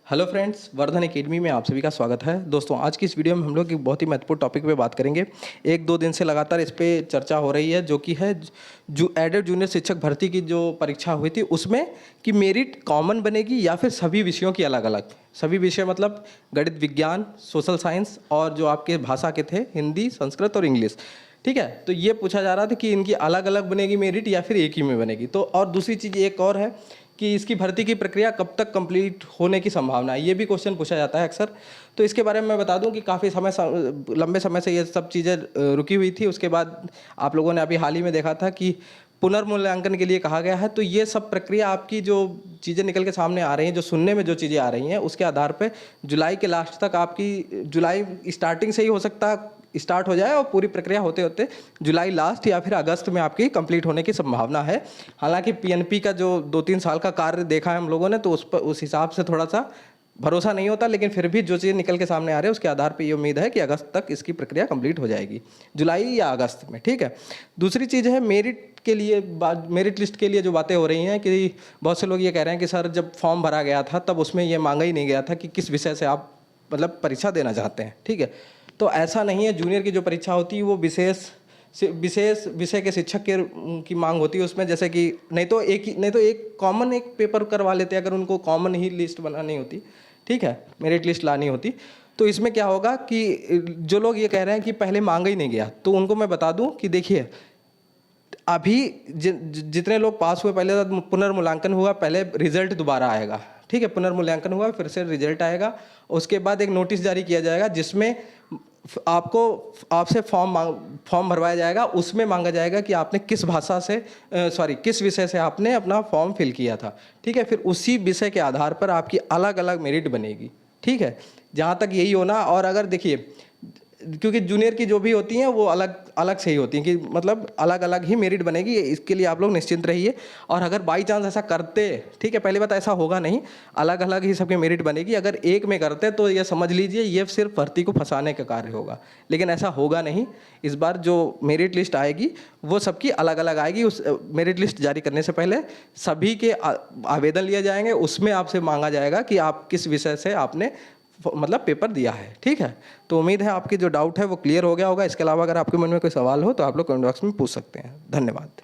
Hello friends, Vardhan academy में आप सभी का स्वागत है। दोस्तों, आज की इस वीडियो में हम लोग एक बहुत ही महत्वपूर्ण टॉपिक पे बात करेंगे। एक दो दिन से लगातार इस पे चर्चा हो रही है, जो कि है जो एडेड जूनियर शिक्षक भर्ती की जो परीक्षा हुई थी उसमें कि मेरिट कॉमन बनेगी या फिर सभी विषयों की अलग अलग। सभी विषय मतलब गणित, विज्ञान, सोशल साइंस और जो आपके भाषा के थे हिंदी, संस्कृत और इंग्लिश। ठीक है, तो ये पूछा जा रहा था कि इनकी अलग अलग बनेगी मेरिट या फिर एक ही में बनेगी। तो और दूसरी चीज़ एक और है कि इसकी भर्ती की प्रक्रिया कब तक कंप्लीट होने की संभावना है, ये भी क्वेश्चन पूछा जाता है अक्सर। तो इसके बारे में मैं बता दूं कि काफ़ी लंबे समय से ये सब चीज़ें रुकी हुई थी। उसके बाद आप लोगों ने अभी हाल ही में देखा था कि पुनर्मूल्यांकन के लिए कहा गया है। तो ये सब प्रक्रिया आपकी जो चीज़ें निकल के सामने आ रही हैं, जो सुनने में जो चीज़ें आ रही हैं, उसके आधार पे जुलाई के लास्ट तक आपकी जुलाई स्टार्टिंग से ही हो सकता है स्टार्ट हो जाए और पूरी प्रक्रिया होते होते जुलाई लास्ट या फिर अगस्त में आपकी कंप्लीट होने की संभावना है। हालांकि पीएनपी का जो 2-3 साल का कार्य देखा है हम लोगों ने, तो उस हिसाब से थोड़ा सा भरोसा नहीं होता, लेकिन फिर भी जो चीज़ निकल के सामने आ रही है उसके आधार पे ये उम्मीद है कि अगस्त तक इसकी प्रक्रिया कंप्लीट हो जाएगी, जुलाई या अगस्त में। ठीक है, दूसरी चीज़ है मेरिट के लिए। मेरिट लिस्ट के लिए जो बातें हो रही हैं कि बहुत से लोग ये कह रहे हैं कि सर जब फॉर्म भरा गया था तब उसमें ये मांगा ही नहीं गया था कि किस विषय से आप मतलब परीक्षा देना चाहते हैं। ठीक है, तो ऐसा नहीं है। जूनियर की जो परीक्षा होती है वो विशेष विषय के शिक्षक के की मांग होती है उसमें। जैसे कि नहीं तो एक कॉमन एक पेपर करवा लेते हैं अगर उनको कॉमन ही लिस्ट बनानी होती। ठीक है, मेरिट लिस्ट लानी होती। तो इसमें क्या होगा कि जो लोग ये कह रहे हैं कि पहले मांगा ही नहीं गया, तो उनको मैं बता दूं कि देखिए अभी जितने लोग पास हुए, पहले तो पुनर्मूल्यांकन हुआ, पहले रिजल्ट दोबारा आएगा। ठीक है, पुनर्मूल्यांकन हुआ, फिर से रिजल्ट आएगा, उसके बाद एक नोटिस जारी किया जाएगा जिसमें आपसे फॉर्म भरवाया जाएगा। उसमें मांगा जाएगा कि आपने किस भाषा से किस विषय से आपने अपना फॉर्म फिल किया था। ठीक है, फिर उसी विषय के आधार पर आपकी अलग अलग मेरिट बनेगी। ठीक है, जहाँ तक यही होना। और अगर देखिए, क्योंकि जूनियर की जो भी होती हैं वो अलग अलग से ही होती हैं कि मतलब अलग अलग ही मेरिट बनेगी, इसके लिए आप लोग निश्चिंत रहिए। और अगर बाई चांस ऐसा करते, ठीक है, पहली बात ऐसा होगा नहीं, अलग अलग ही सबकी मेरिट बनेगी। अगर एक में करते तो ये समझ लीजिए ये सिर्फ भर्ती को फंसाने का कार्य होगा, लेकिन ऐसा होगा नहीं। इस बार जो मेरिट लिस्ट आएगी वो सबकी अलग अलग आएगी। उस मेरिट लिस्ट जारी करने से पहले सभी के आवेदन लिए जाएंगे, उसमें आपसे मांगा जाएगा कि आप किस विषय से आपने मतलब पेपर दिया है। ठीक है, तो उम्मीद है आपकी जो डाउट है वो क्लियर हो गया होगा। इसके अलावा अगर आपके मन में कोई सवाल हो तो आप लोग कमेंट बॉक्स में पूछ सकते हैं। धन्यवाद।